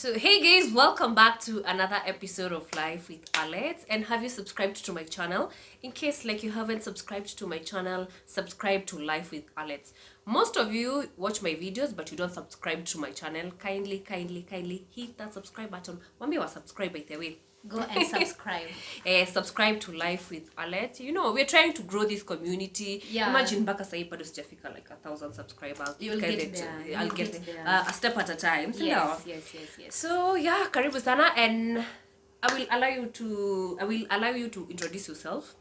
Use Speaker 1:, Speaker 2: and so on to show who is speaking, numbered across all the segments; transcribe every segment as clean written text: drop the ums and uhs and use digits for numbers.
Speaker 1: So hey guys, welcome back to another episode of Life with Alex. And have you subscribed to my channel? In case like you haven't subscribed to my channel, subscribe to Life with Alex. Most of you watch my videos but you don't subscribe to my channel. Kindly hit that subscribe button. Mwambie wa subscribe by the way.
Speaker 2: Go and subscribe.
Speaker 1: Subscribe to Life with Alex. You know, we're trying to grow this community.
Speaker 2: Yeah.
Speaker 1: Imagine mpaka sahi bado sijafika like 1,000 subscribers.
Speaker 2: You'll get there.
Speaker 1: I'll get
Speaker 2: there.
Speaker 1: a step at a time. So
Speaker 2: Yes.
Speaker 1: So yeah, karibu sana, and I will allow you to introduce yourself.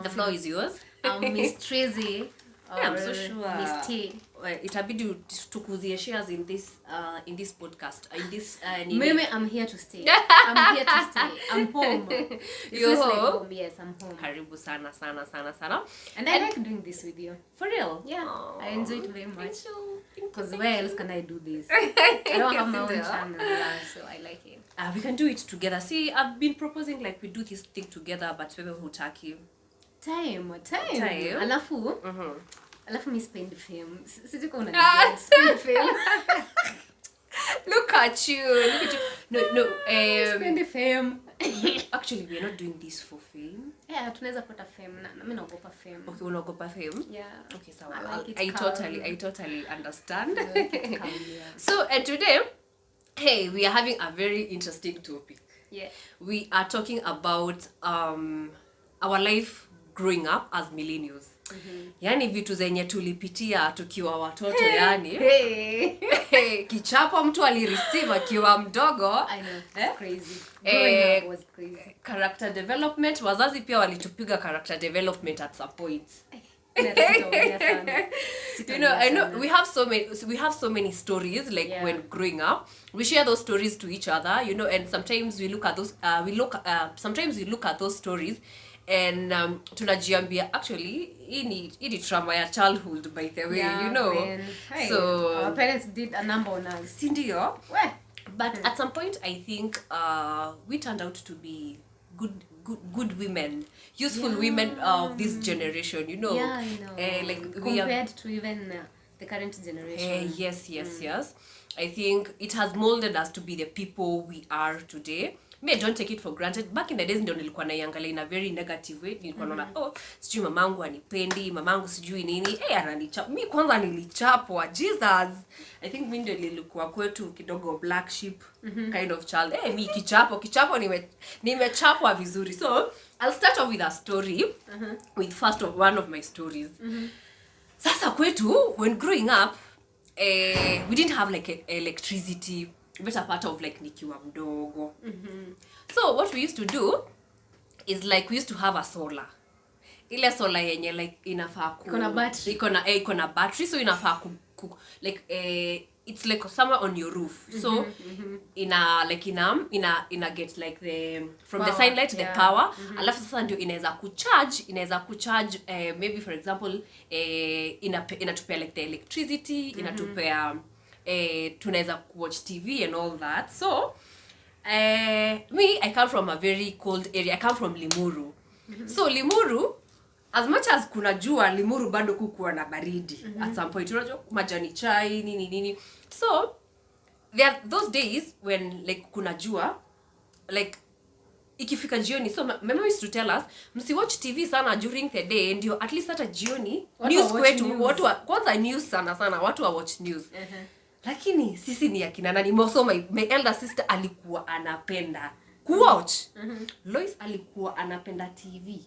Speaker 1: The floor is yours.
Speaker 2: Miss Tracy.
Speaker 1: Yeah, I'm so sure.
Speaker 2: Miss T.
Speaker 1: Itabidi tukuzie shares in this podcast. In this
Speaker 2: Mimi, I'm here to stay. I'm here to stay. I'm home.
Speaker 1: You're
Speaker 2: Like
Speaker 1: home?
Speaker 2: home. Yes, I'm home.
Speaker 1: Karibu sana.
Speaker 2: And I like doing this with you.
Speaker 1: For real?
Speaker 2: Yeah,
Speaker 1: Aww.
Speaker 2: I enjoy it very much.
Speaker 1: Thank you.
Speaker 2: Because where else can I do this? I don't have my own
Speaker 1: Yes,
Speaker 2: channel, yeah, so I like it.
Speaker 1: We can do it together. See, I've been proposing like we do this thing together, but wewe hutaki.
Speaker 2: Time.
Speaker 1: Time.
Speaker 2: Alafu mi spend fame. Sijui kama unanijua. Spend fame.
Speaker 1: Look at you. No.
Speaker 2: Spend fame.
Speaker 1: Actually, we're not doing this for fame.
Speaker 2: Yeah, tunaweza pata fame. Na mimi naogopa fame.
Speaker 1: Okay, unaogopa fame?
Speaker 2: Yeah.
Speaker 1: Okay, so
Speaker 2: I like it
Speaker 1: I
Speaker 2: calm.
Speaker 1: totally understand.
Speaker 2: I like it calm, yeah.
Speaker 1: So, and today, hey, we are having a very interesting topic.
Speaker 2: Yeah.
Speaker 1: We are talking about our life growing up as millennials. Yani vitu zenye tulipitia tukiwa watoto yani.
Speaker 2: Hey.
Speaker 1: Kichapo mtu alireceive akiwa mdogo.
Speaker 2: I know. It's crazy. Growing up was crazy.
Speaker 1: Character development, wazazi pia walitupiga character development at some point. You know, I know we have so many stories like when growing up. We share those stories to each other, you know, and sometimes we look at those sometimes we look at those stories and tunajiambia actually ini trauma ya childhood by the way, you know.
Speaker 2: Hey,
Speaker 1: so
Speaker 2: our parents did a number on us.
Speaker 1: si ndio?
Speaker 2: Where?
Speaker 1: But at some point I think we turned out to be good women, useful women of this generation, you know.
Speaker 2: Yeah, I know.
Speaker 1: Like
Speaker 2: compared to even the current generation.
Speaker 1: Yes. I think it has molded us to be the people we are today. Me, I don't take it for granted. Back in the days ndio nilikuwa naiangalia in a very negative way. Nilikuwa naona sijui mamangu anipendi, mamangu sijui nini. Ananichapa. Mi kwanza nilichapwa. Jesus. I think mimi ndio nilikuwa kwetu kidogo black sheep kind of child. Mi kichapo nimechapwa vizuri. So, I'll start off with a story with one of my stories. Sasa kwetu when growing up we didn't have like electricity, better part of like nikiwa mdogo. So what we used to do is like we used to have a solar. Ile solar yenye like inafaa iko na battery, so inafaa like it's like somewhere on your roof. So ina get like the from power, the sunlight the power. Alafu sasa ndio inaweza kucharge maybe for example inatupea like the electricity, inatupea tunaweza watch TV and all that. So me, I come from a very cold area. I come from Limuru. So Limuru, as much as kuna jua, Limuru bado kukuwa na baridi at some point. Unajua majani chai nini. So there are those days when like kuna jua, like ikifika jioni. So my mom used to tell us msiwatch TV sana during the day, ndio at least hata jioni news kwetu watu kwanza news sana watu wa watch news. Lakini sisi ni akina nani? So my elder sister alikuwa anapenda kuwatch. Lois alikuwa anapenda TV.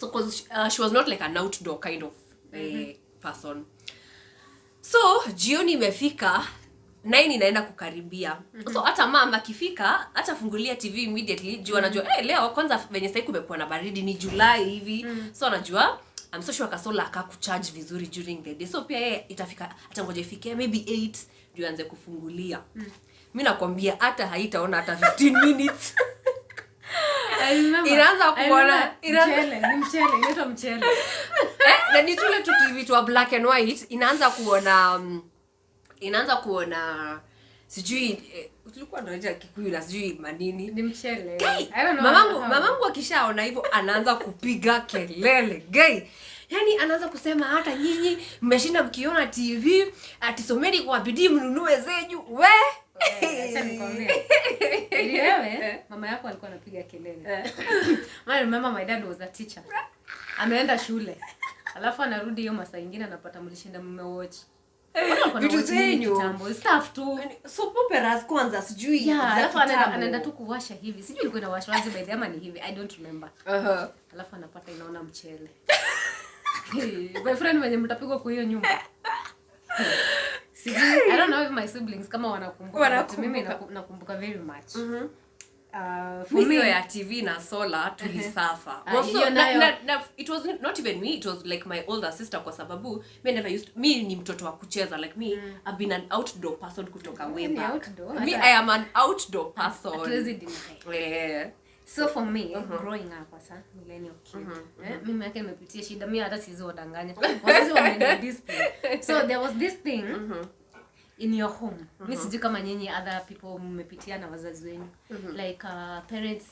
Speaker 1: So cause she was not like an outdoor kind of person. So jioni imefika, 9 inaenda kukaribia. So hata mama akifika hata fungulia TV immediately juu anajua leo kwanza venye sasa kumekuwa na baridi ni July hivi. So anajua I'm so sure kasola akakucharge vizuri during the day. So pia yeye itafika atangoja ifike maybe 8 ndio aanze kufungulia. Mimi nakwambia hata haitaona hata 15 minutes. Inaanza kuona
Speaker 2: mchele, inaitwa mchele.
Speaker 1: Na ni tule tu vitu wa black and white, inaanza kuona sijui tulikuwa tunaita Kikuyu na sijui manini.
Speaker 2: Ni mchele.
Speaker 1: I don't know. Mamangu akishaona hivyo anaanza kupiga kelele. yani anaanza kusema hata nyinyi mmeshinda mkiona TV, atisomeni kwa bidii mnunue zenyu.
Speaker 2: Acha nikwambie. Wewe mama yako alikuwa anapiga kelele. I remember my dad was a teacher. Ameenda shule. Alafu anarudi hiyo masaa nyingine anapata mlishinda mmewatch.
Speaker 1: Vitu zenyu
Speaker 2: kitambo stuff tu.
Speaker 1: Soap operas kwanza sijui.
Speaker 2: Alafu anaenda tu kuwasha hivi. Sijui ilikuwa inawashwa aje by the ama ni hivi. I don't remember. Alafu anapata inaona mchele. My friend mwenye mtapigwa kwa hiyo nyumba. I don't know if my siblings kama wanakumbuka, but mimi nakumbuka very much.
Speaker 1: For me ya TV na solar tulisafa. Also it was not even me, it was like my older sister kwa sababu me ni mtoto wa kucheza, like me I've been an outdoor person kutoka way back. Me I am an outdoor person.
Speaker 2: Yeah. So for me, growing up as a millennial kid, mimi yake nimepitia shida, mimi hata siwezi wadanganya. Wazazi wamenipa discipline. So there was this thing in your home. Mimi sijui kama nyinyi other people mmepitia na wazazi wenu. Like parents,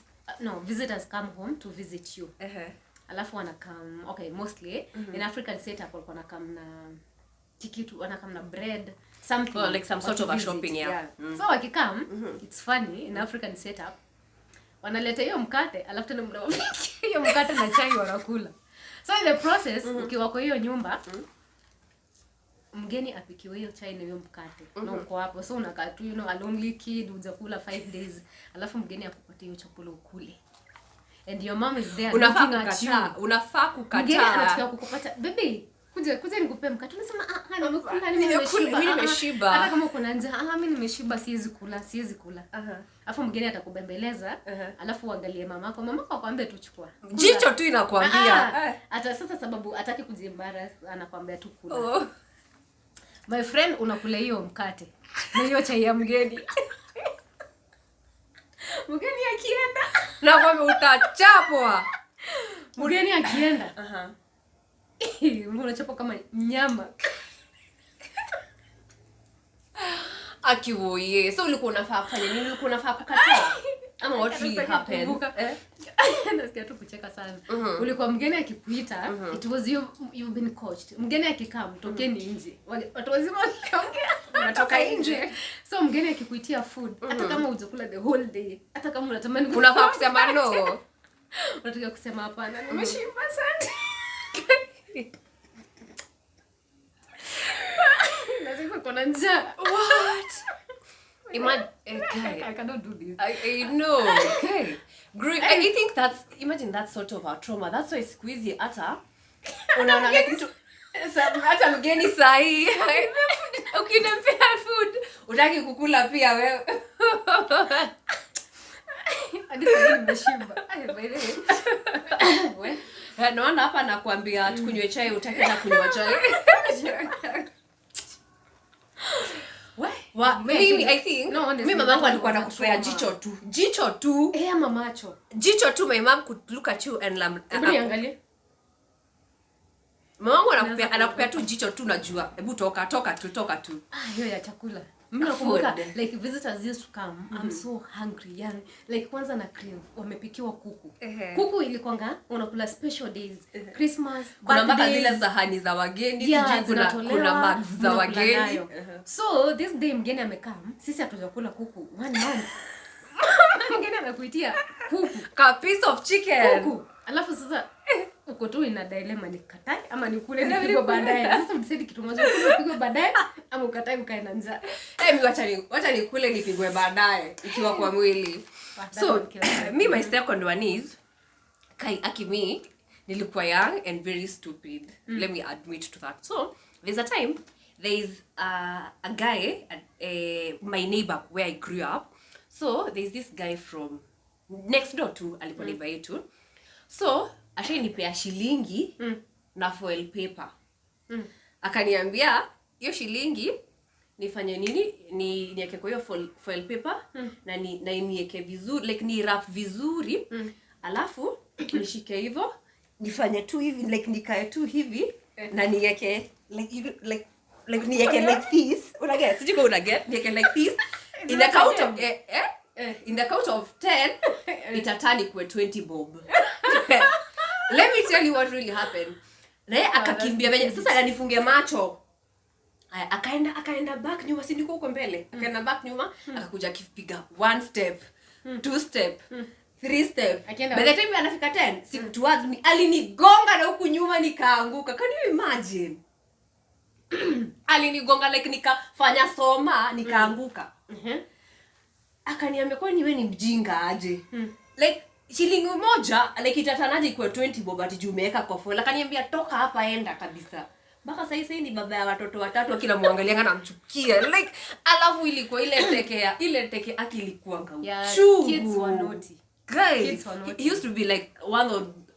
Speaker 2: visitors come home to visit you. Alafu wanakam, okay, mostly in African setup walikuwa wanakam na kikitu, wanakam na bread, something.
Speaker 1: Well, like some sort of a shopping, yeah.
Speaker 2: So wakikam, it's funny in African setup. Wanaleta hiyo mkate, alafu tena mnawapikia hiyo mkate na chai wanakula. So in the process, ukiwa kwa hiyo nyumba, mgeni apikiwe hiyo chai na hiyo mkate. Na uko hapo. So unakaa tu, a lonely kid, hujakula 5 days. Alafu mgeni akupatie hiyo chakula ukule. And your mom is there looking at you.
Speaker 1: Unafaa kukataa.
Speaker 2: Mgeni anataka kukupata, baby, kuja nikupe mkate. Unasema nimeshiba. Hata kama uko na njaa, mimi nimeshiba, siwezi kula. Alafu mgeni atakubembeleza, alafu uangalie mamako akwambie tu chukua.
Speaker 1: Jicho tu inakwambia.
Speaker 2: Hata sasa sababu hataki kujiembarrass, anakwambia tu kula. My friend unakula hiyo mkate na hiyo chai ya mgeni. Mgeni akienda
Speaker 1: na kwamba utachapwa.
Speaker 2: Mgeni akienda. Unachapwa kama nyama.
Speaker 1: Akiwoye. So ulikuwa unafaa kufanya nini? Ulikuwa unafaa kukataa? Ama what really happened?
Speaker 2: Nasikia tu kucheka sana. Ulikuwa mgeni akikuita, it was you've been coached. Mgeni akikaa mtokeni nje. Watu wazima wakiongea, unatoka nje. So mgeni akikuitia food, hata kama hujakula the whole day, hata kama unatamani
Speaker 1: unafaa kusema no.
Speaker 2: Unataka kusema hapana, nimeshiba sana. Lazima kuna njaa.
Speaker 1: What? Imagine, okay.
Speaker 2: I cannot do this.
Speaker 1: I know. Okay. I think imagine that sort of a trauma. That's why squeezy hata unaona kitu hata mgeni sahi. Ukinimpea food, utaki kukula pia wewe.
Speaker 2: Hadi sasa nimeshiba.
Speaker 1: Wewe, naona hapa nakwambia tukunywe chai, utaki na kunywa chai. Mimi I think mimi mamangu alikuwa anakupea jicho tu
Speaker 2: ama macho.
Speaker 1: Jicho tu, my mom could look at you and
Speaker 2: niangalie.
Speaker 1: Mamangu anakupea tu jicho tu, najua hebu toka tu.
Speaker 2: Hiyo ya chakula. Mimi nakumbuka like visitors used to come. I'm so hungry. Yani like kwanza na crave wamepikiwa kuku. Kuku ilikuanga unakula special days. Christmas,
Speaker 1: kuna mpaka zile sahani za wageni, kuna mugs za wageni.
Speaker 2: So this day mgeni amekaa, sisi hatujakula kuku 1 month. Mgeni amekuitia kuku,
Speaker 1: a piece of chicken.
Speaker 2: Kuku. Alafu sasa uko tu ina dilemma, nikatae ama nikule nipigwe baadaye. Sasa msidi kitu moja, ukule baadaye ama ukatae ukae na njaa.
Speaker 1: Mimi wacha nikule nipigwe baadaye ikiwa kwa mwili. So me my second one is me nilikuwa young and very stupid. Let me admit to that. So there's a time there is a guy my neighbor where I grew up. So there's this guy from next door to alikuwa neighbor yetu. So ashainipea shilingi na foil paper. Akaniambia hiyo shilingi nifanye nini? Niweke kwa hiyo foil paper na niweke vizuri, like ni wrap vizuri. Alafu nishike hivyo, nifanye tu hivi, like nikae tu hivi na niweke like niweke like this. Unaget? Sijui kama unaget? Niweke like this. In the count of 10 itatani kwa 20 bob. Let me tell you what really happened. naye akakimbia venye sasa ananifungia macho. Akaenda back nyuma, si niko huko mbele. Akaenda back nyuma, akakuja akipiga 1 step, 2 step, 3 step. By the time anafika 10, si towards me, alinigonga na huku nyuma nikaanguka. Can you imagine? Alinigonga like nikafanya soma nikaanguka. Akaniambia, kwa nini wewe ni mjinga aje? Like shilingi moja like itatanaje kwa 20 bob ati jumeweka kwa phone. Akaniambia, toka hapa, enda kabisa. Mpaka sasa ni baba ya watoto watatu akila muangalia na mchukia. Like alafu ilikuwa ile teke akilikuwa ngau.
Speaker 2: Kids were naughty.
Speaker 1: Guys, he used to be like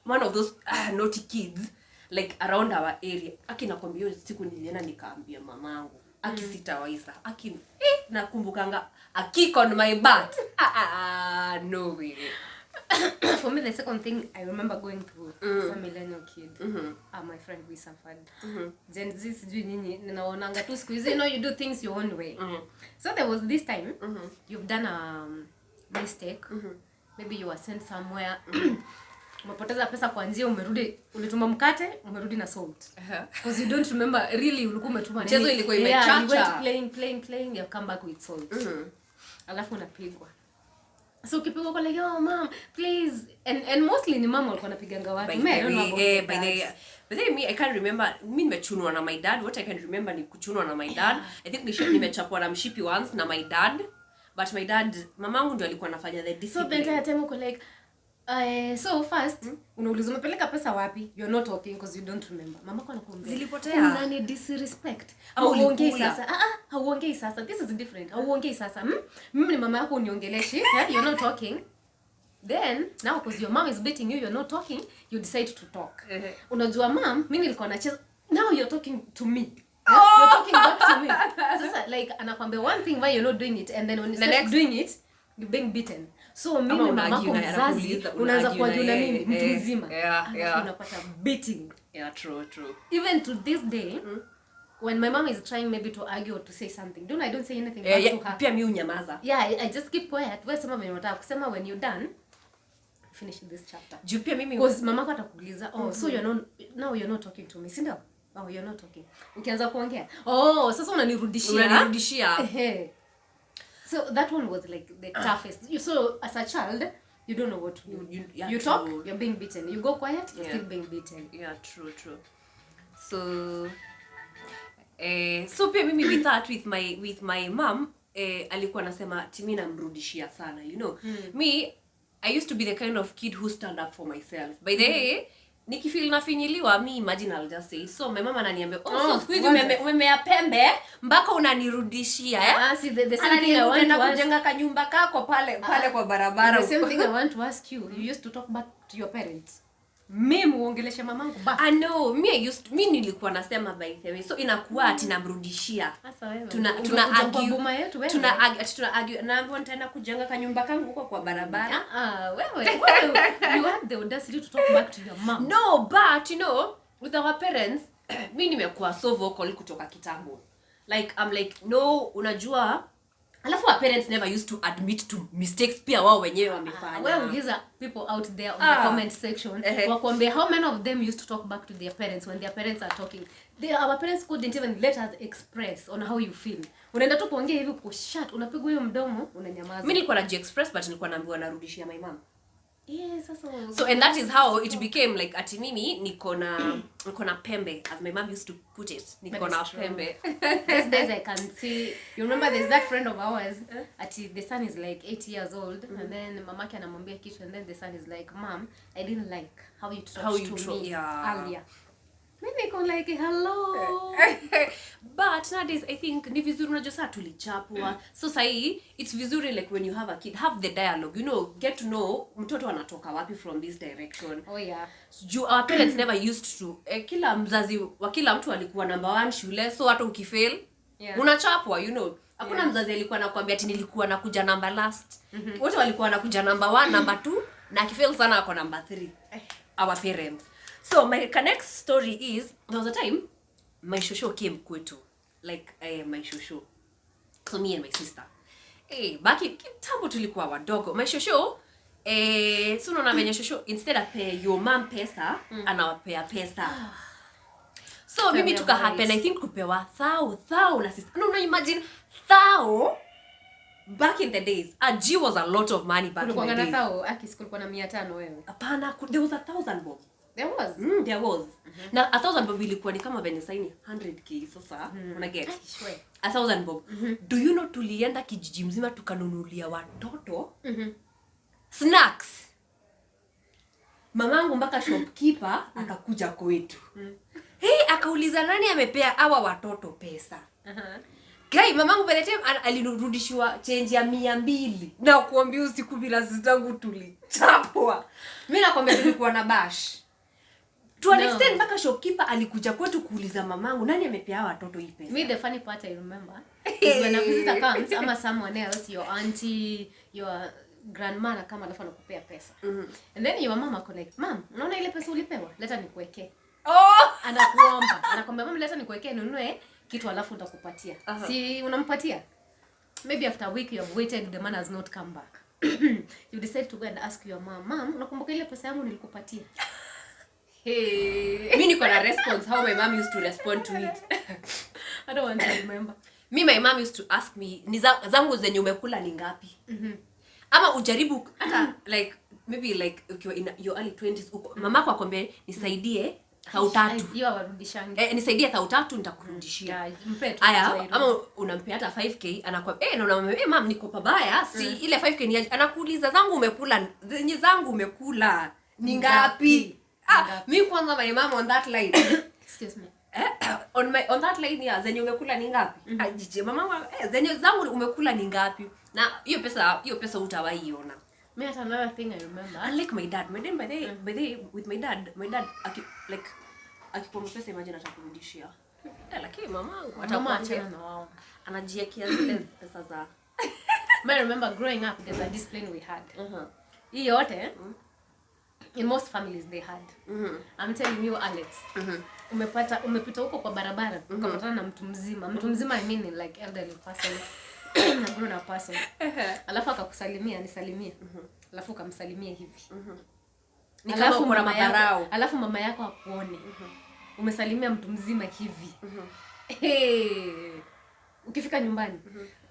Speaker 1: one of those naughty kids like around our area. Nakwambia hiyo siku nilienda nikaambia mamangu akisitawaisa nakumbukanga a kick on my butt. No way.
Speaker 2: For me, the second thing I remember going through as a millennial kid, my friend we suffered. Gen Z sijui nini ninaonanga tu siku hizi, you do things your own way. So there was this time you've done a mistake. Maybe you were sent somewhere. Umepoteza pesa kwa njia, umerudi ulituma mkate, umerudi na salt. Because you don't remember really ulikuwa umetuma nini.
Speaker 1: Mchezo ilikuwa imechacha.
Speaker 2: You went playing, you come back with salt. Alafu unapigwa. So ukipigwa kwa like, oh mom, please. And mostly ni mama walikuwa wanapiganga watu.
Speaker 1: But then me, I can't remember. Mimi nimechunwa na my dad. What I can remember ni kuchunwa na my dad. I think nimechapwa na mshipi once na my dad. But my dad, mamangu ndio alikuwa anafanya the discipline.
Speaker 2: So the entire time uko like, so first, unauliza umepeleka pesa wapi? You're not talking because you don't remember. Mama kwa anakuambia
Speaker 1: zilipotea.
Speaker 2: Nani disrespect. Hauongei sasa. Hauongei sasa. This is different. Hauongei sasa. Mimi ni mama yako uniongeleshi. You're not talking. Then, now because your mom is beating you, you're not talking, you decide to talk. Unajua mom, mimi nilikuwa nacheza. Now you're talking to me. You're talking back to me. Sasa like anakwambia one thing why you're not doing it, and then when you start doing it, you're being beaten. So mimi mamako mzazi unaanza kuajuna mimi mtu mzima. Unapata beating.
Speaker 1: Yeah, true.
Speaker 2: Even to this day, when my mom is trying maybe to argue or to say something, I don't say anything back to her.
Speaker 1: Pia mimi unyamaza.
Speaker 2: Yeah, I just keep quiet. Wewe sema venye unataka kusema, when you done, finish this chapter.
Speaker 1: Pia mimi
Speaker 2: because mamako atakuuliza, so you're not talking to me, si ndio? Oh, you're not talking. Ukianza kuongea, sasa unanirudishia. So that one was like the toughest. So as a child, you don't know what to do. You talk, you're being beaten. You go quiet, you're still being beaten.
Speaker 1: Yeah, true. So pia mimi with my mom alikuwa anasema timi namrudishia sana, me, I used to be the kind of kid who stand up for myself. By the way, nikifeel nafinyiliwa, me imagine I'll just say, so my mama ananiambia, so siku hizi umemea pembe mpaka unanirudishia
Speaker 2: see the same thing I want to
Speaker 1: kujenga kanyumba kako pale kwa barabara.
Speaker 2: The same thing I want to ask you, you used to talk back to your parents? Mimi muongelesha mamangu back.
Speaker 1: No, mimi nilikuwa nasema by the way, so inakuwa ati namrudishia.
Speaker 2: Sasa wewe
Speaker 1: tuna argue na mbona tena kujenga kanyumba kangu huko kwa barabara.
Speaker 2: Wewe you had the audacity to talk back to your mom.
Speaker 1: No, but with our parents, mimi nimekuwa so vocal kutoka kitambo. Like I'm like, no, unajua, alafu our parents never used to admit to mistakes pia wao wenyewe wamefanya.
Speaker 2: Wewe uliza people out there on the comment section, wakwambia how many of them used to talk back to their parents when their parents are talking. Our parents couldn't even let us express on how you feel. Unaenda tu kuongea hivi uko shut, unapigwa hiyo mdomo, unanyamaza.
Speaker 1: Mimi nilikuwa express but nilikuwa naambiwa narudishia my mom.
Speaker 2: Yes,
Speaker 1: so and that is how it became like ati mimi niko na pembe, as my mom used to put it. Niko na pembe.
Speaker 2: These days I can see, you remember there's that friend of ours, ati the son is like 8 years old, and then mamake anamwambia kitu, and then the son is like, mom, I didn't like how you talked to me earlier. Maybe niko like, hello.
Speaker 1: But nowadays I think ni vizuri, unajua saa tulichapwa. So sahi it's vizuri like when you have a kid, have the dialogue, get to know mtoto anatoka wapi from this direction.
Speaker 2: Oh yeah.
Speaker 1: Our parents never used to kila mzazi wa kila mtu alikuwa number 1 shule, so hata ukifail unachapwa, Hakuna mzazi alikuwa anakuambia ati nilikuwa nakuja number last. Wote walikuwa wanakuja number 1, number 2, na akifail sana ako number 3. Our parents. So my next story is, there was a time my shosho came kwetu, like my shosho, so me and my sister, back in kitambo tulikuwa wadogo. My shosho so unaona venye shosho instead of pay your mom pesa, anawapea pesa. So mimi tuka happen, I think kupewa thou na sister. No, imagine thou back in the days. A G was a lot of money back in the days.
Speaker 2: Thou kulikuwa na 500 wewe.
Speaker 1: Hapana, there was 1,000 bob.
Speaker 2: There was.
Speaker 1: There was. Na 1,000 bob ilikuwa ni kama venye saini 100k sasa. Una get? 1,000 bob. Do you know tulienda kijiji mzima tukanunulia watoto snacks. Mamangu mpaka shopkeeper akakuja kwetu. Hey, akauliza nani amepea hawa watoto pesa? Guy, mamangu by the time alirudishiwa change ya 200. Na kuambia usiku bila sistangu tulichapwa. Mimi nakwambia tulikuwa na bash. To an extent mpaka shopkeeper alikuja kwetu kuuliza mamangu nani amepea hawa watoto hii pesa.
Speaker 2: Me the funny part I remember is when a visitor comes ama someone else, your auntie, your grandma na kama alafu anakupea pesa. And then your mama ako like, "Mom, unaona ile pesa ulipewa? Leta nikuwekee." Anakuomba. Anakwambia, "Mama, leta nikuwekee nunue kitu alafu nitakupatia." Si unampatia? Maybe after a week you have waited, the man has not come back. You decide to go and ask your mom, "Mom, unakumbuka ile pesa yangu nilikupatia?"
Speaker 1: Mimi niko na response how my mom used to respond to it.
Speaker 2: I don't want to remember.
Speaker 1: My mom used to ask me, "Ni zangu zenye umekula ni ngapi?" Ama ujaribu hata like maybe like ukiwa in your early 20s mamako akwambie nisaidie 3,000.
Speaker 2: Hiyo warudishange.
Speaker 1: Nisaidie 3,000 nitakurudishia.
Speaker 2: Mpe tu.
Speaker 1: Aya, ama unampea hata 5k anakuambia na unamwambia mom niko pabaya, si ile 5k ni anakuuliza zangu umekula zenye zangu umekula ni ngapi? Mimi kwanza my mom on that line.
Speaker 2: Excuse me.
Speaker 1: On that line ya zenye umekula ni ngapi? Ajije mama zenye zangu umekula ni ngapi? Na hiyo pesa utawaiona.
Speaker 2: Me at another thing I remember.
Speaker 1: Unlike my dad by the with my dad akikuomba pesa imagine atakurudishia. Lakini mamangu
Speaker 2: Achana na wao.
Speaker 1: Anajiekea zile pesa za.
Speaker 2: I remember growing up there's a discipline we had. Hii yote in most families they had. I'm telling you Alex. Umepita huko kwa barabara ukapatana na mtu mzima I mean like elderly person na grown up person. Alafu akakusalimia nisalimie. Alafu ukamsalimia hivi.
Speaker 1: Ni kama uko na madharau.
Speaker 2: Alafu mama yako akuone. Umesalimia mtu mzima hivi. Ukifika nyumbani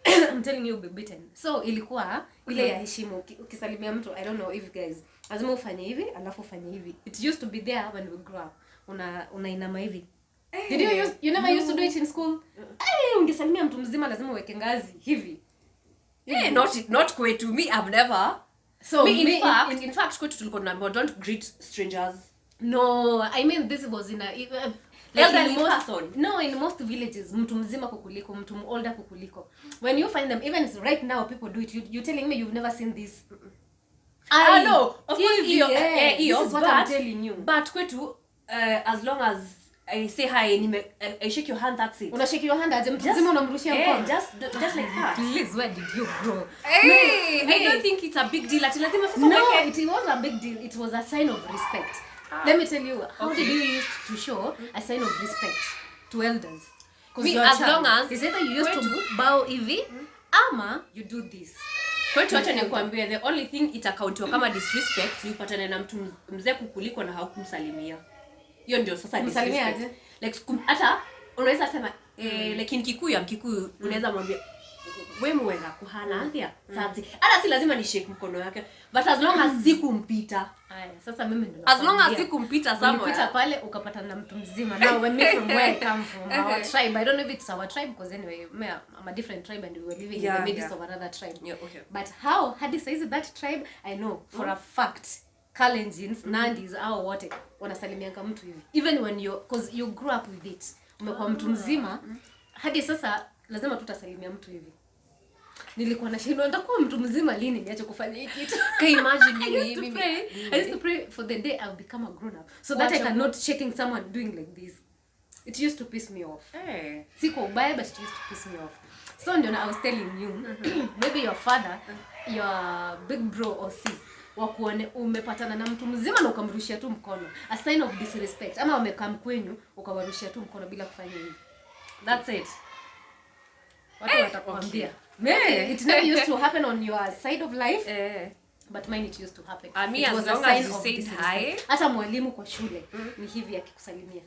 Speaker 2: I'm telling you be beaten. So ilikuwa ile ya heshima ukisalimia mtu I don't know if guys lazima ufanye hivi alafu ufanye hivi. It used to be there when we grew up. Unainama hivi. Did you never used to do it in school? Ungesalimia mtu mzima lazima uweke ngazi hivi.
Speaker 1: Not kwetu me I've never.
Speaker 2: So
Speaker 1: in fact kwetu tulikuwa tunaambiwa don't greet strangers.
Speaker 2: No, I mean this was in a
Speaker 1: elderly person.
Speaker 2: No, in most villages mtu mzima kukuliko, mtu older kukuliko. When you find them even right now people do it. You telling me you've never seen this?
Speaker 1: I know. Of course
Speaker 2: this is what I'm telling you.
Speaker 1: But kwetu as long as I say hi, I shake your hand, that's it.
Speaker 2: Una shake your hand aje mtu mzima unamrushia mkono.
Speaker 1: Just like that.
Speaker 2: Please, where did you grow?
Speaker 1: I don't think it's a big deal. Lazima sasa
Speaker 2: no, it was a big deal. It was a sign of respect. Let me tell you, how did you used to show a sign of respect to elders?
Speaker 1: As long as
Speaker 2: is either you used to bow hivi ama you do this.
Speaker 1: Kwetu acha nikwambie the only thing itakauntiwa kama disrespect ni upatane na mtu mzee kukuliko na haukumsalimia. Hiyo ndio sasa
Speaker 2: disrespect.
Speaker 1: Like hata unaweza sema like in Kikuyu unaweza mwambia wewe mwega kuhana athia tati. Hata si lazima ni shake mkono yake but as long as sikumpita.
Speaker 2: Haya sasa mimi ndio
Speaker 1: as long as sikumpita somewhere.
Speaker 2: Ulipita pale ukapatana na mtu mzima. Now when me from where I come from our tribe, I don't know if it's our tribe because anyway I'm a different tribe and we were living in the midst of another tribe.
Speaker 1: Yeah, okay.
Speaker 2: But how hadi size that tribe I know for a fact Kalenjins, Nandis au wote wanasalimianga mtu hivi. Even when because you grew up with it. Umekuwa mtu mzima hadi sasa lazima tutasalimia mtu hivi. Nilikuwa nashindwa nitakuwa mtu mzima lini niache kufanya hiki kitu.
Speaker 1: Can you imagine
Speaker 2: I used to pray for the day I'll become a grown up so that I cannot shaking someone doing like this. It used to piss me off. Siko ubaya but it used to piss me off. So ndio I was telling you maybe your father, your big bro or sis wakuone umepatana na mtu mzima na ukamrushia tu mkono. A sign of disrespect. Ama wamekaa kwenyu ukawarushia tu mkono bila kufanya hivi.
Speaker 1: That's it.
Speaker 2: Watu watakwambia. Maybe it never used to happen on your side of life. But mine it used to happen.
Speaker 1: Me as long as you say hi.
Speaker 2: Hata mwalimu kwa shule ni hivi akikusalimia.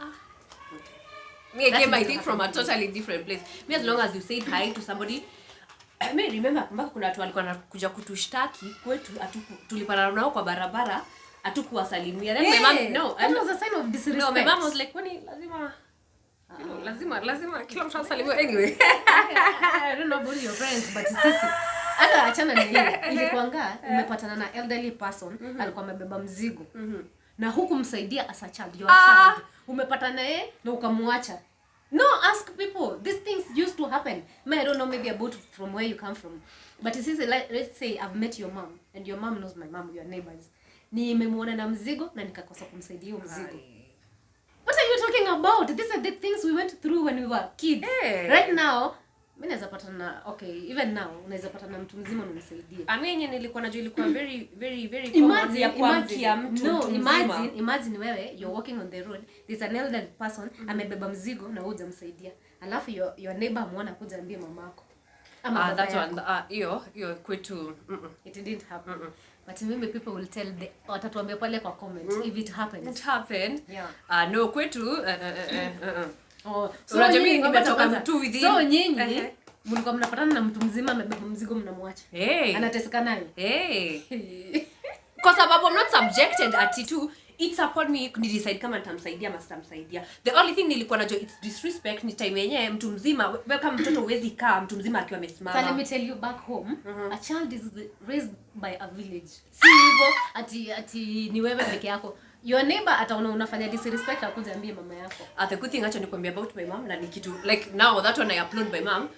Speaker 1: Me, I
Speaker 2: That
Speaker 1: came, I
Speaker 2: used to
Speaker 1: think, from a
Speaker 2: happen to me.
Speaker 1: totally different place. Me, as long as you said hi to somebody, I mean, remember mpaka kuna watu walikuwa wanakuja kutushtaki kwetu, tulipana nao kwa barabara, hatukuwasalimia. Then my mom, no,
Speaker 2: that was a sign of disrespect.
Speaker 1: no, my mom was like, kwani lazima, you know, lazima kila mtu asalimiwe anyway.
Speaker 2: I don't know about your friends, but sisi hata achana na hiyo ilikuanga umepatana na elderly person alikuwa amebeba mzigo na huku msaidia as a child, you are a child, umepatana naye na ukamwacha. No, ask people. These things used to happen. I don't know, maybe about from where you come from, but since let's say I've met your mom and your mom knows my mom, your neighbors, nimemuona na mzigo na nikakosa kumsaidia huo mzigo. What are you talking about? These are the things we went through when we were kids.
Speaker 1: Hey.
Speaker 2: Right now, mimi naweza patana, okay, even now unaweza patana mtu mzima na umsaidie.
Speaker 1: Amenye nilikuwa najua ilikuwa very very very common ya kuamkia mtu.
Speaker 2: No, imagine wewe you're walking on the road, there's an elderly person amebeba mzigo na wewe hujamsaidia. Alafu your neighbor muona kuja ambie mamako. Ama
Speaker 1: That one hiyo kwetu
Speaker 2: it didn't happen. But maybe people will tell the watatuambia pale kwa comment if it happens.
Speaker 1: It happened.
Speaker 2: Yeah.
Speaker 1: No kwetu
Speaker 2: Oh,
Speaker 1: so unajua nimetoka tu within.
Speaker 2: So nyinyi mlikuwa mnapatana na mtu mzima amebeba mzigo mnamwacha. Anateseka nayo.
Speaker 1: Kwa sababu I'm not subjected ati tu it's upon me ni decide kama nitamsaidia ama sitamsaidia. The only thing nilikuwa najua it's disrespect ni time yenyewe mtu mzima wewe kama mtoto huwezi kaa mtu mzima akiwa amesimama.
Speaker 2: So let me tell you back home, a child is raised by a village. Si hivyo ati ni wewe peke yako. Your neighbor ataona unafanya disrespect akuja ambie mama yako.
Speaker 1: The good thing acha nikwambia about my mom na ni kitu like now that one I upload my mom.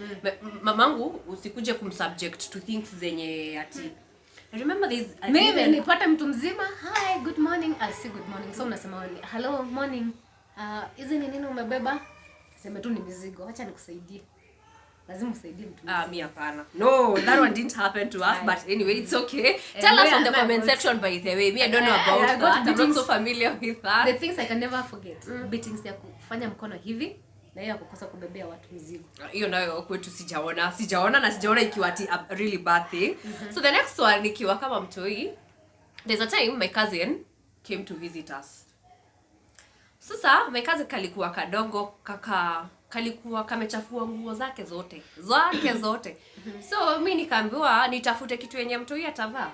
Speaker 1: Mamangu usikuje kumsubject to things zenye ati I remember this
Speaker 2: mimi nipata mtu mzima, hi good morning, I say good morning. So unasema hello morning. Hizi ni nini umebeba? Sema tu ni mizigo. Acha nikusaidie. Lazima usaidie mtu mzima.
Speaker 1: Mimi hapana. No, that one didn't happen to us, but anyway, it's okay. Tell us on the comment section by the way. Me I don't know about that. I'm not so familiar with that.
Speaker 2: The things I can never forget. Beatings ya kufanya mkono hivi na hiyo kukosa kubebea watu mzigo.
Speaker 1: Hiyo nayo kwetu sijaona na sijaona ikiwa ati a really bad thing. So the next one nikiwa kama mtoi, there's a time my cousin came to visit us. Sasa my cousin kalikuwa kadogo kalikuwa kamechafua nguo zake zote. So mimi nikaambiwa nitafute kitu yenye mtoi atavaa.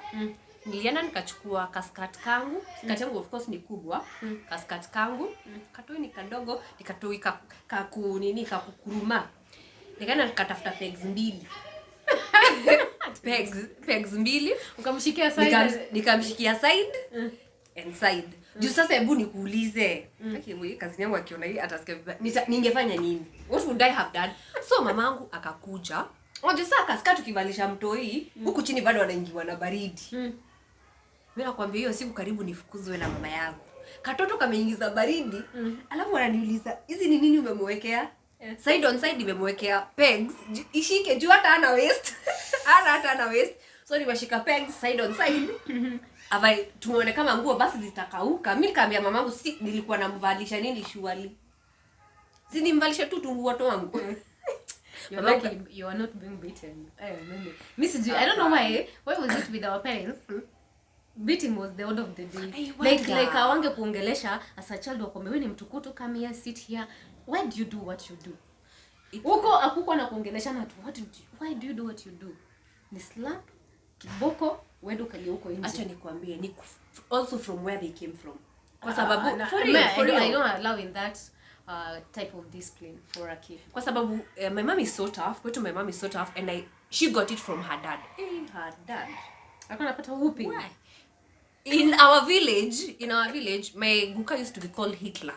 Speaker 1: Nilienda nikachukua kaskat kangu. Kaskat yangu of course ni kubwa. Kaskat kangu katoi ni kadogo, nikatoi kakukuruma. Nikaenda nikatafuta pegs mbili. pegs mbili
Speaker 2: ukamshikia side,
Speaker 1: nikamshikia side and side. Juu sasa hebu nikuulize. Okay, kazi yangu akiona hii atasikia ningefanya nini? What would I have done? So mamangu akakuja. Unajua sasa kaskat ukivalisha mtoi, huku chini bado anaingiwa na baridi. Mimi nakwambia hiyo siku karibu nifukuzwe na mama yangu. Katoto kameingiza baridi, alafu ananiuliza, "Hizi ni nini umemwekea?" Side on side nimemwekea pegs, ishike juu hata ana waist. hata ana waist. So nimeshika pegs side on side. Ava tumeone kama nguo basi zitakauka. Mimi nikamwambia mamangu si nilikuwa namvalisha nini shuali. Si nimvalisha tu nguo wangu.
Speaker 2: You're lucky you are not being beaten. Mimi I don't know why was it with our parents? Beating was the order of the day. Like awange kuongelesha as a child wako wewe ni mtukutu, come here, sit here. Why do you do what you do? Huko akuko na kuongelesha na why do you do what you do? Ni slap, kiboko, wewe ukalia huko nje.
Speaker 1: Acha nikwambie ni also from where they came from. Kwa sababu
Speaker 2: I don't allow in that type of discipline for a kid.
Speaker 1: Kwa sababu my mom is so tough. Kwetu my mom is so tough and she got it from her dad. Her dad.
Speaker 2: Akona pata whooping.
Speaker 1: Why? In our village, my guka used to be called Hitler.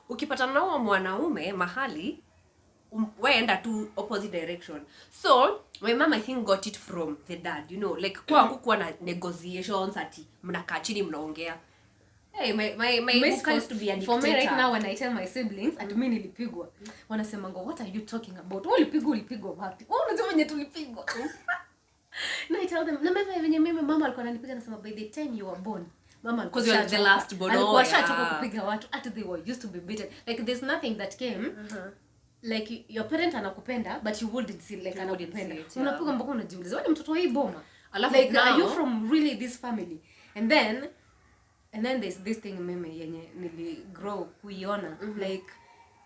Speaker 1: Ukipatana na mwanaume mahali, waenda tu opposite direction. So, my mom I think got it from the dad, you know, like kwa kukuwa na negotiations ati mnakaa chini mnaongea. Hey, my guka used to be a dictator.
Speaker 2: For me right now when I tell my siblings at mimi nilipigwa, wanasema ngo what are you talking about? Ulipigwa wapi? Unajua wenye tulipigwa. No, I tell them, no mama venye mimi mama alikuwa ananipiga anasema by the time you were born mama
Speaker 1: because you are the last born.
Speaker 2: Alikuwa shatoka kupiga watu at they were used to be beaten. Like there's nothing that came like your parent anakupenda but you wouldn't see like anakupenda. Unapiga mpaka unajiuliza wewe ni mtoto wa hii boma. Like now, are you from really this family? And then there's this thing meme yenye nili grow kuiona like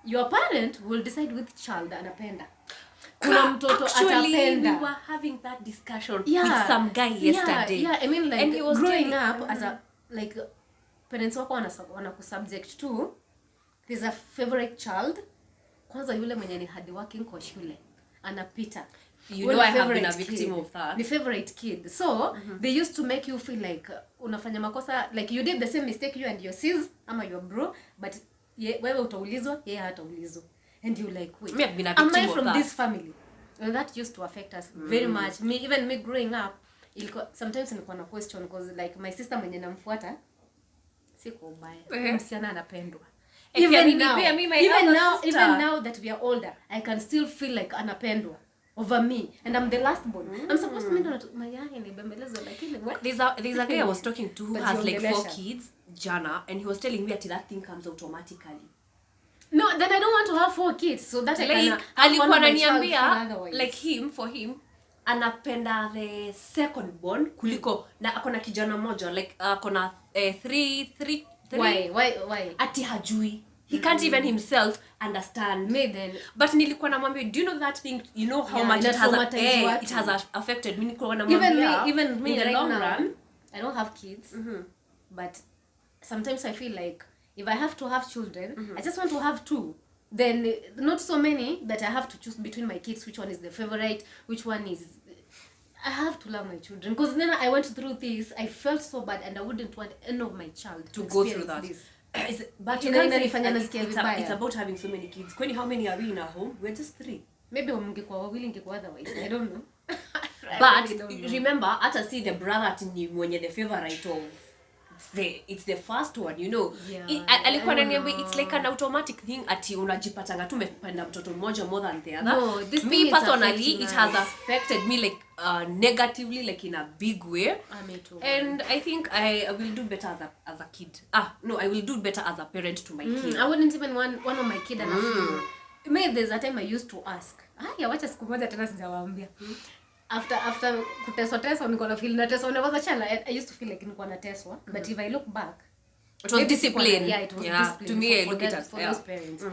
Speaker 2: your parent will decide which child anapenda. Kuna mtoto
Speaker 1: Actually,
Speaker 2: atapenda.
Speaker 1: we were having that discussion with some guy yesterday.
Speaker 2: Yeah, I mean, like,
Speaker 1: and he was
Speaker 2: growing up as a, like, parents wako wanakusubject to, there's a favorite child. Kwanza yule mwenye ni hard working kwa shule anapita.
Speaker 1: You know, I have been a victim of that.
Speaker 2: The favorite kid. So, they used to make you feel like unafanya makosa, like you did the same mistake, you and your sis ama your bro, but wewe utaulizwa, yeye hataulizwa. And you like, wait,
Speaker 1: me have been a victim
Speaker 2: am I
Speaker 1: of
Speaker 2: from
Speaker 1: that.
Speaker 2: this family? And that used to affect us very much. Even me growing up, sometimes nilikuwa na question, because like my sister mwenye namfuata siko ubaya. Msichana anapendwa. Even now that we are older, I can still feel like anapendwa over me, and I'm the last born. I'm supposed to mean my yai ni bembelezo, lakini what?
Speaker 1: There's a guy I was talking to who
Speaker 2: But
Speaker 1: has like 4
Speaker 2: ziongelesha.
Speaker 1: kids, Jana, and he was telling me that thing comes automatically.
Speaker 2: No, then I don't want to have 4 kids, so that I
Speaker 1: Like
Speaker 2: can
Speaker 1: alikuwa
Speaker 2: my child feel
Speaker 1: ananiambia
Speaker 2: otherwise.
Speaker 1: like for him anapenda the second born kuliko na akona kijana moja, like akona 3
Speaker 2: Why?
Speaker 1: ati hajui. He can't even himself understand.
Speaker 2: Me then.
Speaker 1: But nilikuwa namwambia, do you know that thing, you know how
Speaker 2: Yeah,
Speaker 1: much it
Speaker 2: traumatized
Speaker 1: has
Speaker 2: watu.
Speaker 1: it has affected me. Nilikuwa namwambia
Speaker 2: Even me
Speaker 1: in the
Speaker 2: right
Speaker 1: long
Speaker 2: now,
Speaker 1: run,
Speaker 2: I don't have kids, but sometimes I feel like if I have to have children, I just want to have 2. Then not so many that I have to choose between my kids, which one is the favorite, which one is... I have to love my children, because then I went through this, I felt so bad, and I wouldn't want any of my child
Speaker 1: to go through
Speaker 2: experience
Speaker 1: that.
Speaker 2: this.
Speaker 1: But
Speaker 2: You
Speaker 1: you
Speaker 2: know,
Speaker 1: can't say
Speaker 2: inanifanya
Speaker 1: it's,
Speaker 2: nasikia
Speaker 1: it's,
Speaker 2: vibaya.
Speaker 1: it's about having so many kids. Kwani how many are we in our home? We're just 3.
Speaker 2: Maybe mngekuwa wawili ingekuwa otherwise, I don't know. I
Speaker 1: But
Speaker 2: really don't know.
Speaker 1: remember, hata see the brother ati ni mwenye the favorite of it's the first one, you know.
Speaker 2: Yeah,
Speaker 1: Alikuwa ananiambia it's like an automatic thing ati unajipatanga tu umependa mtoto mmoja more than the other.
Speaker 2: No, this
Speaker 1: me
Speaker 2: thing is
Speaker 1: personally,
Speaker 2: affecting
Speaker 1: it has
Speaker 2: us.
Speaker 1: affected me like negatively, like in a big way.
Speaker 2: Me too.
Speaker 1: And I think I will do better as a kid. No, I will do better as a parent to my kid.
Speaker 2: I wouldn't even want one of my kid anafu. Maybe there's a time I used to ask. Wacha siku moja tena sijawaambia. After kuteswa niko na feel nateswa when I was a child. I used to feel like niko nateswa, but if I look back,
Speaker 1: it was discipline.
Speaker 2: Yeah, it was discipline.
Speaker 1: To me, I look
Speaker 2: that,
Speaker 1: at it
Speaker 2: for those parents.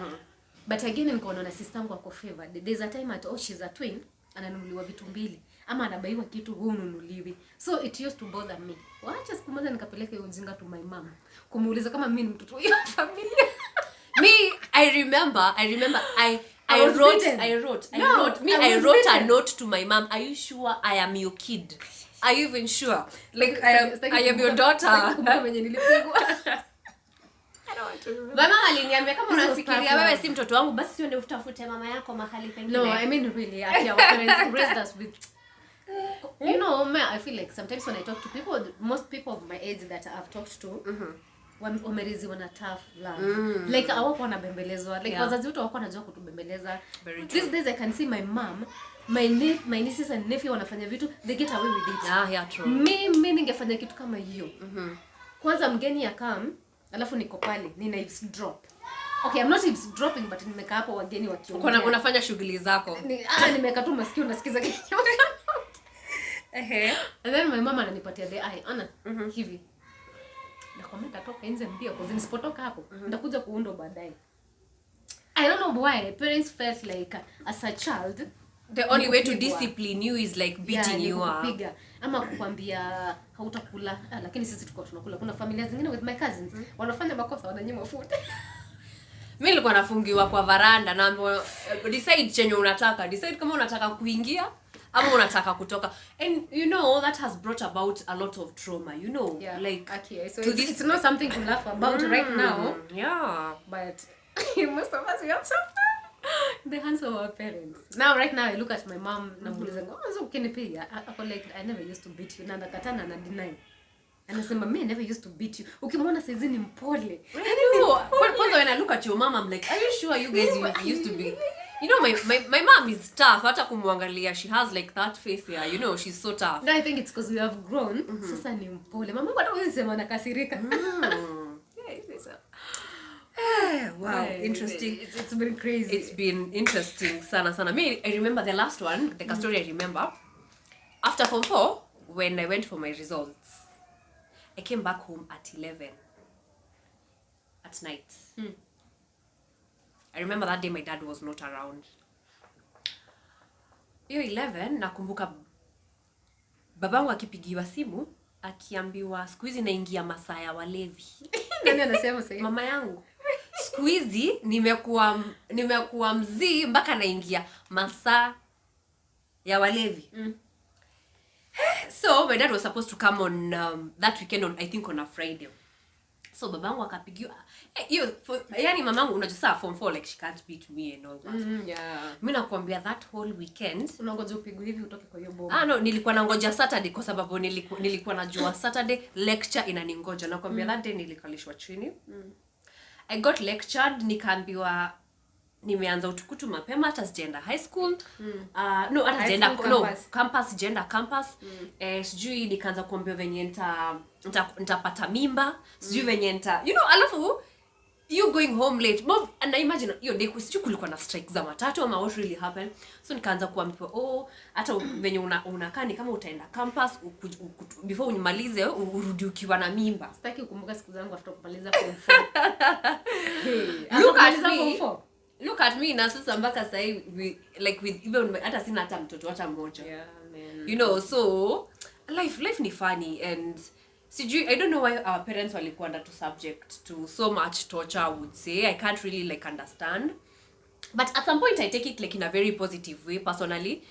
Speaker 2: But again niko na sister yangu ako favored. There's a time at she's a twin, ananunuliwa vitu mbili ama anabaiwa kitu huu ununuliwi. So it used to bother me. Wacha siku moja nikapeleka hiyo ujinga to my mom. Kumuuliza kama mimi ni mtoto wa familia.
Speaker 1: I remember I wrote a note to my mom. Are you sure I am your kid? Are you even sure? Like I am your daughter. Mama aliniambia kama unafikiria wewe si mtoto wangu basi uende utafute mama yako mahali pengine.
Speaker 2: No, I mean really, our parents raised us with you know, I feel like sometimes when I talk to people, most people of my age that I've talked to, wamereziwa na tough love. Like hawako wanabembelezwa. Like wazazi wetu hawako wanajua kutubembeleza. These days I can see my mom, my nieces and nephew wanafanya vitu, they get away with it.
Speaker 1: Yeah, true.
Speaker 2: Mimi ningefanya kitu kama hiyo. Kwanza mgeni akam, alafu niko pale, nina eavesdrop. Okay, I'm not eavesdropping, but nimekaa hapo wageni wakiongea.
Speaker 1: Unafanya shughuli zako.
Speaker 2: Nimekaa tu masikio nasikiza kitu. And then my mama ananipatia the eye. Ana, hivi. Nakwambia katoka nje mbio kwa nisipotoka hapo nitakuja kuundo baadaye. I don't know why parents felt like as a child
Speaker 1: the only way to discipline you is like beating you up.
Speaker 2: Kupiga ama kukwambia hautakula, lakini sisi tuko tunakula. Kuna familia zingine with my cousins wanafanya makosa wananyima food.
Speaker 1: Mimi nilikuwa nafungiwa kwa varanda na decide chenye unataka. Decide kama unataka kuingia ama unataka kutoka. And you know that has brought about a lot of trauma, you know.
Speaker 2: Yeah.
Speaker 1: Like
Speaker 2: okay, so it's not something to laugh about right now.
Speaker 1: Yeah.
Speaker 2: But most of us we have suffered the hands of our parents. Now right now I look at my mom na muuliza, "Oh, ukinipiga?" Ako like, "I never used to beat you." Na nakatana na deny. Anasema, "Me never used to beat you." Ukimwona saizi ni mpole.
Speaker 1: Kwanza when I look at your mom I'm like, "Are you sure you guys used to be?" You know, my mom is tough. Hata kumwangalia, she has like that face here. You know, she's so tough.
Speaker 2: No, I think it's because we have grown. Sasa ni mpole. Mama hata huwezi sema nakasirika.
Speaker 1: Wow, interesting.
Speaker 2: It's been crazy.
Speaker 1: It's been interesting sana. Me, I remember the last one, the story I remember. After Form 4, when I went for my results, I came back home at 11 at night. I remember that day my dad was not around. Hiyo 11 nakumbuka babangu akipigiwa simu akiambiwa siku hizi naingia masaa ya walevi.
Speaker 2: Nani anasema sasa?
Speaker 1: Mama yangu. Siku hizi nimekuwa mzee mpaka naingia masaa ya walevi. So my dad was supposed to come on that weekend on, I think on a Friday. So babangu akapigiwa yani mamangu unajua form 4 like she can't beat me and all that.
Speaker 2: Yeah.
Speaker 1: Mimi nakwambia that whole weekend
Speaker 2: unangoja upigwe hivi utoke kwa hiyo bomba.
Speaker 1: No, nilikuwa nangoja Saturday kwa sababu nilikuwa najua Saturday lecture inaningoja. Nakwambia that day nilikalishwa chini. I got lectured, nikaambiwa nimeanza utukutu mapema hata sijaenda high school. No, hata sijaenda campus, sijaenda campus. Sijui nikaanza kuambiwa venye nitapata mimba, sijui venye alafu you going home late. Mom, and I imagine hiyo day sijui kulikuwa na strike za matatu ama what really happened. So nikaanza kuambiwa hata venye unakaa ni kama utaenda campus before unimalize urudi ukiwa na mimba.
Speaker 2: Sitaki kukumbuka siku zangu after kumaliza form 4.
Speaker 1: Look at me na sasa mpaka sasa hivi like with even hata sina hata mtoto hata mmoja.
Speaker 2: Yeah, man.
Speaker 1: You know, so life ni funny and sijui I don't know why our parents walikuwa under to subject to so much torture, I would say. I can't really like understand. But at some point I take it like in a very positive way personally.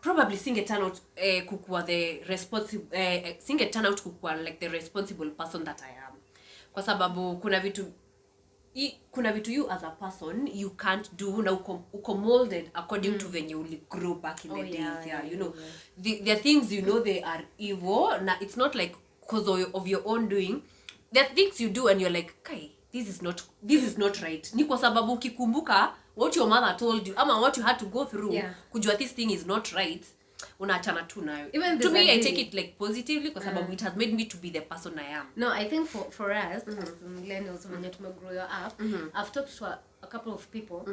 Speaker 1: Probably singe-turn out kukua the responsible singe-turn out kukua like the responsible person that I am. Kwa sababu kuna vitu you as a person you can't do na uko molded according to when you grow back in the days. You know, the things you know they are evil. Na it's not like because of your own doing. There are things you do and you're like, okay, this is not right. Ni kwa sababu ukikumbuka what your mother told you ama what you had to go through kujua this thing is not right, unaachana tu nayo. To me I take it like positively kwa sababu it has made me to be the person I am.
Speaker 2: No, I think for us as millennials when you grow up, I've talked to a couple of people.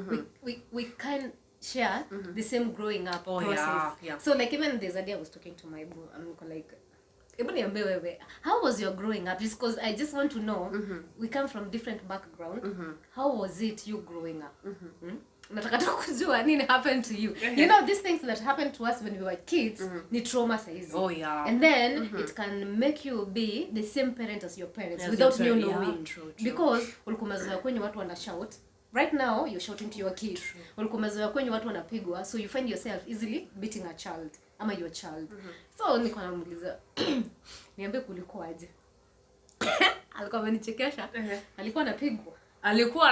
Speaker 2: We can share the same growing up process.
Speaker 1: Yeah.
Speaker 2: So like even this day I was talking to my boo, I'm like, how was your growing up? Just because I just want to know, we come from different background. How was it you growing up? Nataka tu kujua nini happened to you. You know, these things that happened to us when we were kids, ni trauma saizi. And then it can make you be the same parent as your parents without you knowing.
Speaker 1: True.
Speaker 2: Because ulikuwa umezoea kwenye watu wana shout. Right now you're shouting to your kids. Ulikuwa umezoea kwenye watu wanapigwa, so you find yourself easily beating a child ama your child. So niko namuuliza niambie kulikuwaje. Alikuwa amenichekesha. Alikuwa anapigwa. Alikuwa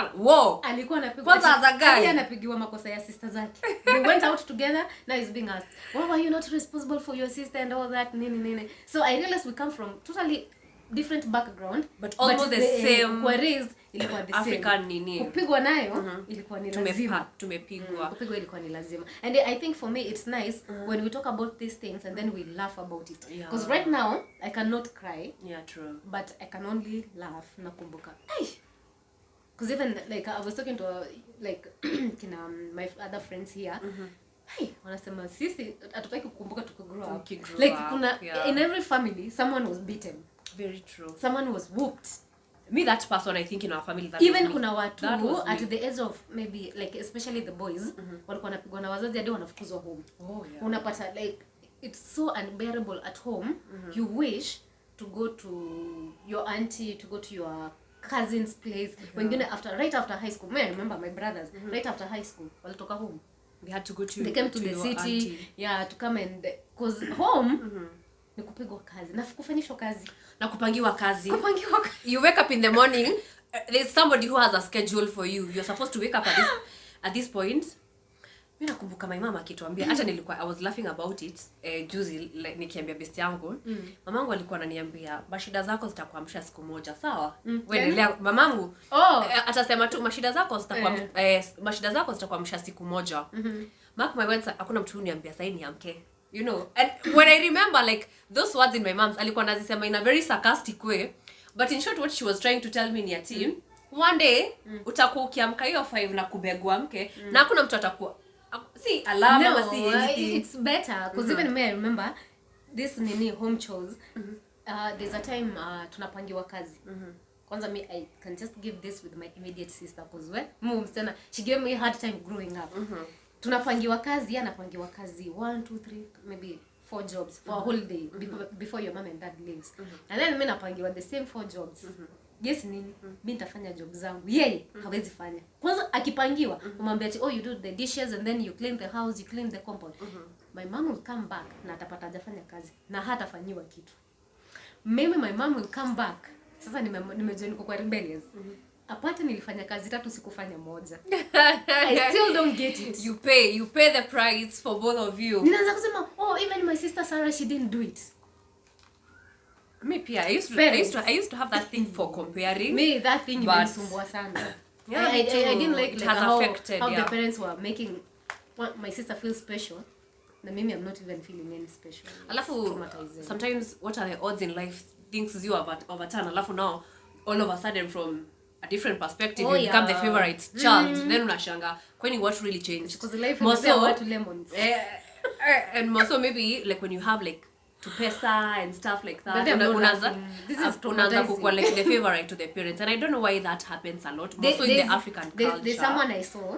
Speaker 2: anapigwa.
Speaker 1: Kwanza as a guy.
Speaker 2: Yeye anapigiwa makosa ya sister zake. They went out together, now he's being asked, why were you not responsible for your sister and all that nini. So I realized we come from totally different background
Speaker 1: but almost the same.
Speaker 2: Kwa raised ilikuwa the
Speaker 1: African
Speaker 2: same.
Speaker 1: nini.
Speaker 2: Kupigwa nayo ilikuwa ni lazima.
Speaker 1: Tumepigwa.
Speaker 2: Kupigwa ilikuwa ni lazima. And I think for me it's nice when we talk about these things and then we laugh about it. Because right now I cannot cry.
Speaker 1: Yeah, true.
Speaker 2: But I can only laugh nakumbuka. Because even like I was talking to like my other friends here. Wanasema sisi hatutaki kukumbuka tukigrow up. Like kuna in every family someone was beaten.
Speaker 1: Very true.
Speaker 2: Someone was whooped.
Speaker 1: Me, that person, I think in our family that
Speaker 2: even kuna watu at the age of maybe like especially the boys walikuwa wanapigwa na wazazi hadi wanafukuzwa home. Unapata like it's so unbearable at home. You wish to go to your auntie, to go to your cousin's place. Wengine right after high school. I remember my brothers right after high school walitoka home.
Speaker 1: They had to go to
Speaker 2: they came to the city auntie. To come and cause home ni kupigwa kazi na kufanyishwa kazi
Speaker 1: na kupangiwa kazi. You wake up in the morning, there's somebody who has a schedule for you. You're supposed to wake up at this point. Mimi nakumbuka my mama akituambia hata nilikuwa I was laughing about it juzi like, nikiambia best yangu mamangu alikuwa ananiambia mashida zako zitakuamsha siku moja sawa. Wewe mamangu atasema tu mashida zako zitakuamsha siku moja. Mark my words, hakuna mtu uniambia sasa niamke. You know, and when I remember like those words in my mom's alikuwa anazisema in a very sarcastic way, but in short what she was trying to tell me ni ati one day utakuwa ukiamka hiyo 5 na kubegwa mke na hakuna mtu atakuwa si alama ama si anything.
Speaker 2: It's better because even me I remember this nini home chores. There's a time tunapangiwa kazi. kwanza me I can just give this with my immediate sister cause msichana she gave me a hard time growing up. Tunapangiwa kazi, anapangiwa kazi 1 2 3 maybe 4 jobs for a whole day before your mom and dad leaves. And then mimi napangiwa the same 4 jobs. Yes nini? Mimi nitafanya job zangu. Yeye hawezi fanya. Kwanza akipangiwa, umwambia ati you do the dishes and then you clean the house, you clean the compound. My mom will come back na atapata hajafanya kazi na hatafanyiwa kitu. Mimi my mom will come back. Sasa nimejua niko kwa rebellious. Apart nilifanya kazi 3 sikufanya moja. I still don't get it.
Speaker 1: You pay the price for both of you.
Speaker 2: Ninaanza kusema even my sister Sarah she didn't do it.
Speaker 1: Me pia I used to have that thing for comparing.
Speaker 2: Me that thing imenisumbua sana.
Speaker 1: Yeah,
Speaker 2: I didn't like
Speaker 1: how
Speaker 2: the parents were making my sister feel special. Na mimi I'm not even feeling any special.
Speaker 1: Alafu sometimes what are the odds in life things you overturn. Alafu now all of a sudden from a different perspective you become the favorite child. Then unashanga kwani what really changed?
Speaker 2: Because life is about lemons.
Speaker 1: And more so maybe like when you have like to pesa and stuff like that, unaanza kukua like the favorite to the parents, and I don't know why that happens a lot also in the African culture.
Speaker 2: There's someone I saw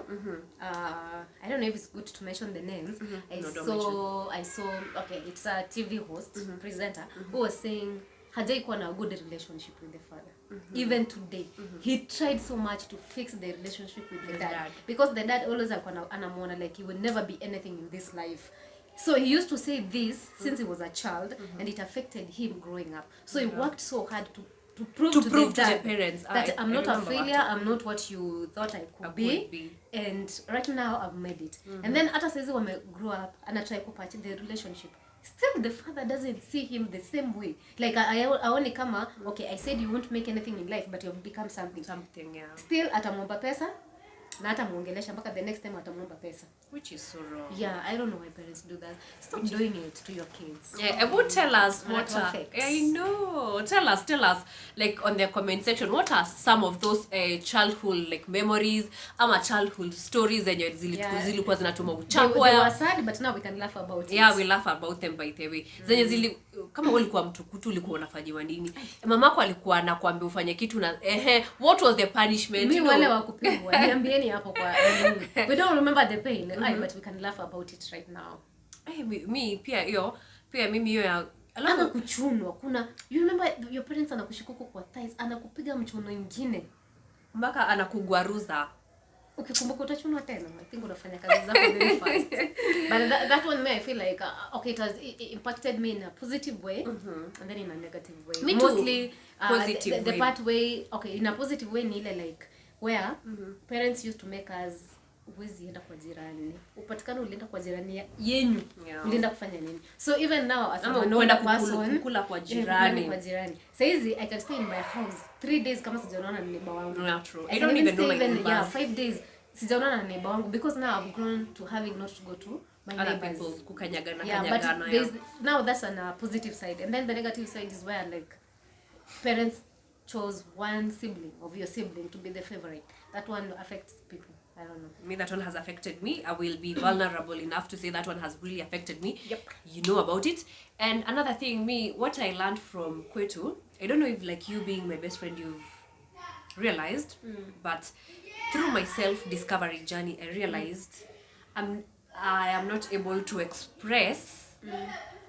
Speaker 2: I don't know if it's good to mention the names. I saw okay, it's a TV host presenter who was saying hajai kuwa na a good relationship with the father. Even today he tried so much to fix the relationship with the dad because the dad always anamuona like he will never be anything in this life. So he used to say this since he was a child and it affected him growing up. So he worked so hard to prove to the
Speaker 1: parents
Speaker 2: that I'm not a failure, I'm not what you thought I could be. And right now I've made it. And then hata saizi wame grow up and try kupata the relationship. Still the father doesn't see him the same way. Like I only kama okay, I said you won't make anything in life but you've become something.
Speaker 1: Yeah.
Speaker 2: Still atamwomba pesa na hatamuongelesha mpaka the next time atamwomba pesa,
Speaker 1: which is so wrong.
Speaker 2: Yeah, I don't know why parents do that. Stop doing it to your kids.
Speaker 1: Yeah, would tell us what I know. Tell us like on the comment section what are some of those childhood like memories ama childhood stories zenye zilikuwa zinatuma uchapo.
Speaker 2: They were sad but now we can laugh about it.
Speaker 1: Yeah, we laugh about them by the way. Zenye kama ulikuwa mtukutu ulikuwa unafanyiwa nini? Mamako alikuwa anakuambia ufanye kitu na what was the punishment?
Speaker 2: Mimi wale wa kupigwa niambieni hapo kwa we don't remember the pain but we can laugh about it right now.
Speaker 1: Me pia mimi hiyo ya
Speaker 2: alafu kuchunwa kuna you remember your parents anakushikuko kwa thighs anakupiga mchuno mwingine
Speaker 1: mpaka anakugwaruza.
Speaker 2: Ukikumbuka utachunwa tena. I think unafanya kazi zako very fast. But that one I feel like okay, it has impacted me in a positive way and then in a negative way.
Speaker 1: Me
Speaker 2: mostly
Speaker 1: positive
Speaker 2: the part way okay, in a positive way ni ile like where parents used to make us uwezi enda kwa jirani. Upatikana ulienda kwa jirani yenyu. Ulienda kufanya nini? So even now as a known person
Speaker 1: kula kwa jirani.
Speaker 2: Saizi I can stay in my house 3 days kama sijaonana na neighbor wangu.
Speaker 1: Not true. I don't even know my neighbors.
Speaker 2: Yeah, 5 days sijaonana na neighbor wangu because now I've grown to having not to go to my neighbors.
Speaker 1: Kukanyagana.
Speaker 2: But now that's on a positive side, and then the negative side is where like parents chose one sibling of your sibling to be the favorite. That one affects people. I don't know.
Speaker 1: Me, that one has affected me. I will be vulnerable enough to say that one has really affected me.
Speaker 2: Yep.
Speaker 1: You know about it. And another thing, what I learned from Kwetu, I don't know if like you being my best friend, you've realized, but through my self-discovery journey, I realized I am not able to express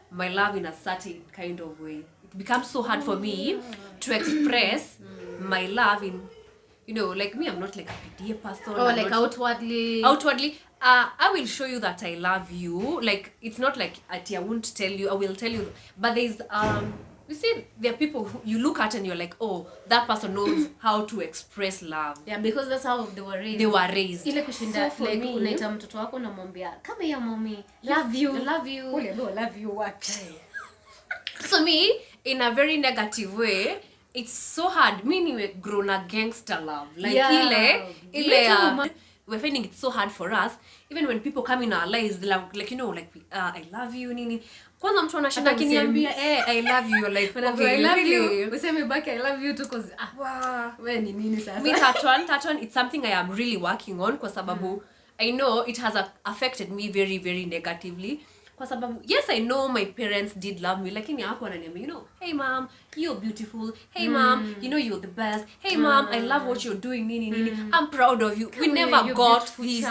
Speaker 1: my love in a certain kind of way. It becomes so hard for me to express my love in, you know, like me, I'm not like a PDA person.
Speaker 2: Oh, like outwardly.
Speaker 1: I will show you that I love you. Like, it's not like I won't tell you, I will tell you. But there's, you see, there are people who you look at and you're like, oh, that person knows how to express love.
Speaker 2: Yeah, because that's how they were raised. Ile kushinda,
Speaker 1: so
Speaker 2: like, unaita mtoto wako na mwambia, come here, mommy, love you.
Speaker 1: Ule do love you what? So me, in a very negative way, it's so hard. Me niwe grown a gangster love. Like ile we're finding it so hard for us. Even when people come in our lives, they like, you know, like I love you nini. Kwanza mtu anashinda kiniambia I love you, like okay,
Speaker 2: I love you. Useme back I love you too cause wewe ni nini sasa?
Speaker 1: Me that one it's something I am really working on kwa sababu I know it has affected me very very negatively. kwa sababu yes I know my parents did love me, lakini hawako wananiambia you know, hey mom you're beautiful, hey mom you know you're the best, hey mom I love what you're doing, nini nini, I'm proud of you. We never got this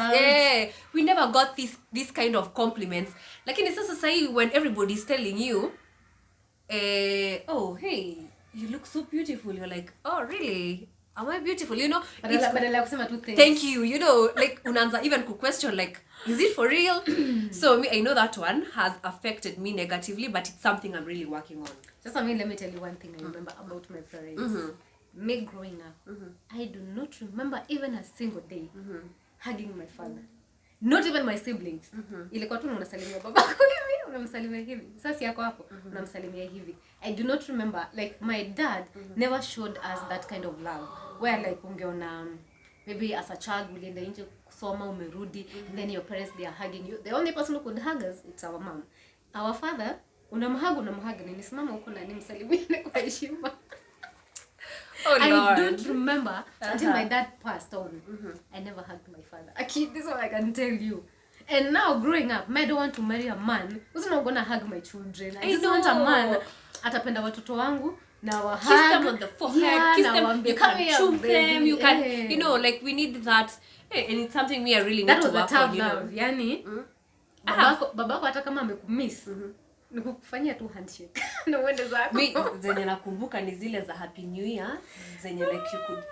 Speaker 1: we never got this kind of compliments. Lakini sasa sahi when everybody's telling you oh hey you look so beautiful, you're like oh really, am I beautiful, you know,
Speaker 2: badala kusema tu
Speaker 1: thank you, you know, like unaanza even to question like is it for real? So me I know that one has affected me negatively, but it's something I'm really working on.
Speaker 2: Just let me tell you one thing I remember about my parents. Me growing up, I do not remember even a single day hugging my father. Not even my siblings. Ilikuwa tu unasalimia babako hivi, unamsalimia hivi. Sasa yako hapo, unamsalimia hivi. I do not remember, like my dad never showed us that kind of love. Where like ungeona maybe as a child ulienda nje kusoma umerudi, and then your parents they are hugging you. The only person who could hug us, it's our mom. Our father, unamhaga nisimama huko na nimsalimie kwa heshima.
Speaker 1: Oh,
Speaker 2: I
Speaker 1: Lord.
Speaker 2: don't remember until my dad passed on. I never hugged my father. This is what I can tell you. And now growing up, I don't want to marry a man who's not gonna hug my children. I just want a man atapenda watoto wangu na wa hug.
Speaker 1: Kiss them on the forehead, kiss them. You can choke them. You can, you know, like we need that. And it's something me I really need to work on. You know,
Speaker 2: yani babako hata kama amekumiss. Nikukufanyia tu handshake. Na uende zako.
Speaker 1: Mimi zenye nakumbuka ni zile za Happy New Year, zenye like you could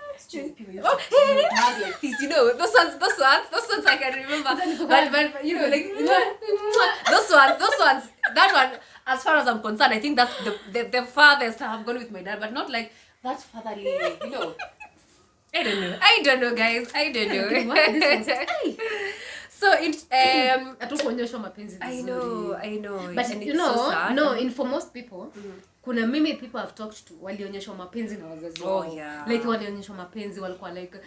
Speaker 1: hug like this, you know, those ones I can remember. But you know, like those ones, that one, as far as I'm concerned, I think that's the farthest I've gone with my dad, but not like that fatherly, you know. I don't know guys, I don't know.
Speaker 2: What this was?
Speaker 1: So it
Speaker 2: atukuonyeshwa mapenzi vizuri.
Speaker 1: I know.
Speaker 2: But
Speaker 1: and
Speaker 2: you
Speaker 1: it's
Speaker 2: know,
Speaker 1: so sad.
Speaker 2: no, in for most people, kuna mimi people I've talked to walionyeshwa mapenzi na wazazi wao.
Speaker 1: Oh yeah.
Speaker 2: Like walionyeshwa mapenzi walikuwa like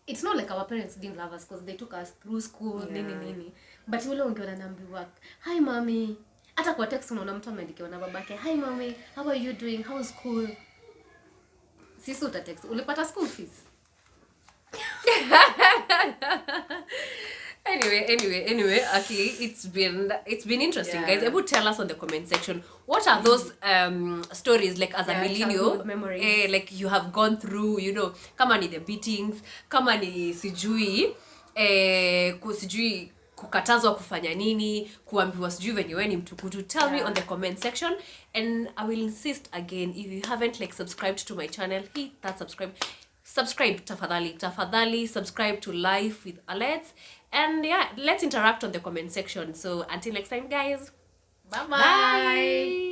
Speaker 2: it's not like our parents didn't love us because they took us through school nini. But ule ungeona naambiwa, "Hi mommy." Hata kwa text unaona mtu ameandikiwa na babake, "Hi mommy, how are you doing? How's school?" Sisi uta text, "Ulipata school fees?"
Speaker 1: Anyway, okay, it's been interesting, guys. Able tell us on the comment section what are those stories like as a millennial, like you have gone through, you know, kama ni the beatings, kama ni sijui kukatazwa kufanya nini, kuambiwa sijui venye wewe ni mtukutu. Tell me on the comment section, and I will insist again, if you haven't like subscribed to my channel, hit that subscribe tafadhali subscribe to Life with Alex, and yeah, let's interact on the comment section. So until next time guys, bye.